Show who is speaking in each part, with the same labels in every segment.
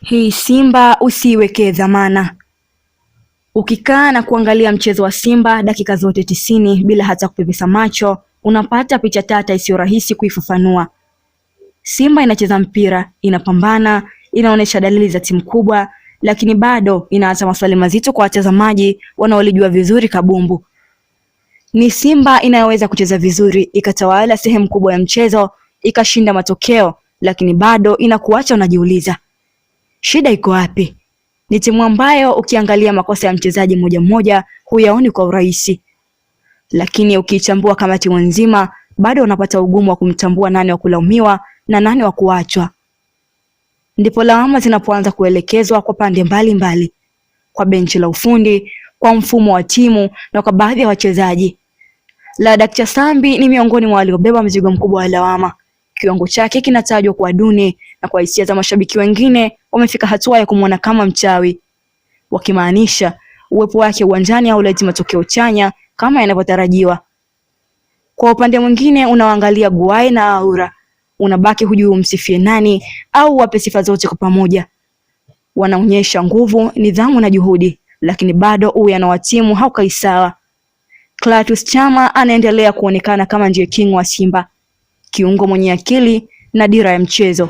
Speaker 1: Hii Simba usiiwekee dhamana. Ukikaa na kuangalia mchezo wa Simba dakika zote 90 bila hata kupepesa macho, unapata picha tata isiyo rahisi kuifafanua. Simba inacheza mpira, inapambana, inaonyesha dalili za timu kubwa, lakini bado inaacha maswali mazito kwa watazamaji wanaolijua vizuri kabumbu. Ni Simba inayoweza kucheza vizuri, ikatawala sehemu kubwa ya mchezo, ikashinda matokeo, lakini bado inakuacha unajiuliza, shida iko wapi? Ni timu ambayo ukiangalia makosa ya mchezaji mmoja mmoja huyaoni kwa urahisi, lakini ukiichambua kama timu nzima bado unapata ugumu wa kumtambua nani wa kulaumiwa na nani wa kuachwa. Ndipo lawama zinapoanza kuelekezwa kwa pande mbalimbali, kwa benchi la ufundi, kwa mfumo wa timu na kwa baadhi ya wachezaji. Ladakcha Sambi ni miongoni mwa waliobeba mzigo mkubwa wa lawama. Kiwango chake kinatajwa kuwa duni, na kwa hisia za mashabiki wengine wamefika hatua ya kumwona kama mchawi, wakimaanisha uwepo wake uwanjani hauleti matokeo chanya kama yanavyotarajiwa. Kwa upande mwingine unaangalia Guaye na Aura, unabaki hujui umsifie nani au wape sifa zote kwa pamoja. Wanaonyesha nguvu, nidhamu na juhudi, lakini bado uwiano wa timu haukai sawa. Clatous Chama anaendelea kuonekana kama ndiye king wa Simba, kiungo mwenye akili na dira ya mchezo.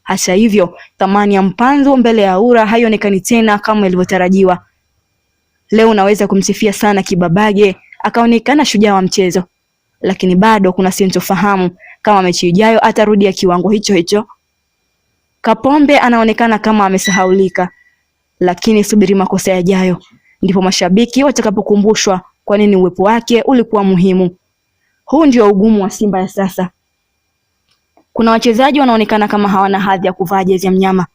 Speaker 1: Hata hivyo, thamani ya mpanzo mbele ya Aura haionekani tena kama ilivyotarajiwa. Leo unaweza kumsifia sana Kibabage, akaonekana shujaa wa mchezo, lakini bado kuna sintofahamu kama mechi ijayo atarudia kiwango hicho hicho. Kapombe anaonekana kama amesahaulika, lakini subiri makosa yajayo, ndipo mashabiki watakapokumbushwa kwa nini uwepo wake ulikuwa muhimu. Huu ndio ugumu wa Simba ya sasa. Kuna wachezaji wanaonekana kama hawana hadhi ya kuvaa jezi ya mnyama,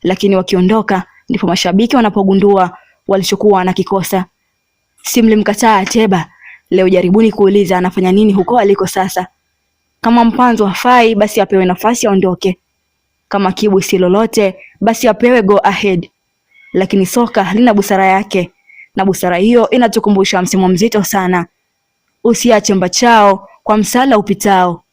Speaker 1: lakini wakiondoka ndipo mashabiki wanapogundua walichokuwa wanakikosa. Si mlimkataa Ateba, leo jaribuni kuuliza anafanya nini huko aliko sasa. Kama mpanzo hafai, basi apewe nafasi aondoke. Kama Kibu si lolote, basi apewe go ahead. Lakini soka lina busara yake, na busara hiyo inatukumbusha msimu mzito sana. Usiache mbachao kwa msala upitao.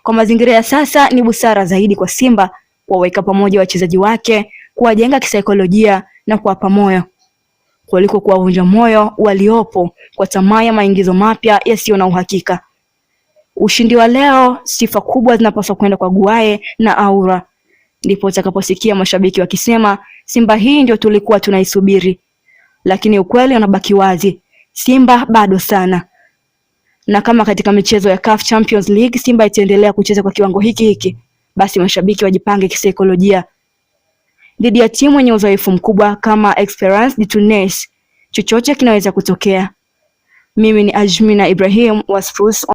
Speaker 1: Kwa mazingira ya sasa ni busara zaidi kwa Simba kuwaweka pamoja wachezaji wake, kuwajenga kisaikolojia na kuwapa moyo, kuliko kuwavunja moyo waliopo kwa tamaa ya maingizo mapya yasiyo na uhakika. Ushindi wa leo, sifa kubwa zinapaswa kwenda kwa Guaye na Aura. Ndipo utakaposikia mashabiki wakisema Simba hii ndio tulikuwa tunaisubiri. Lakini ukweli unabaki wazi, Simba bado sana. Na kama katika michezo ya CAF Champions League Simba itaendelea kucheza kwa kiwango hiki, basi mashabiki wajipange kisaikolojia. Dhidi ya timu yenye uzoefu mkubwa kama Esperance de Tunis, chochote kinaweza kutokea. Mimi ni Ajmina Ibrahim wa Spurs.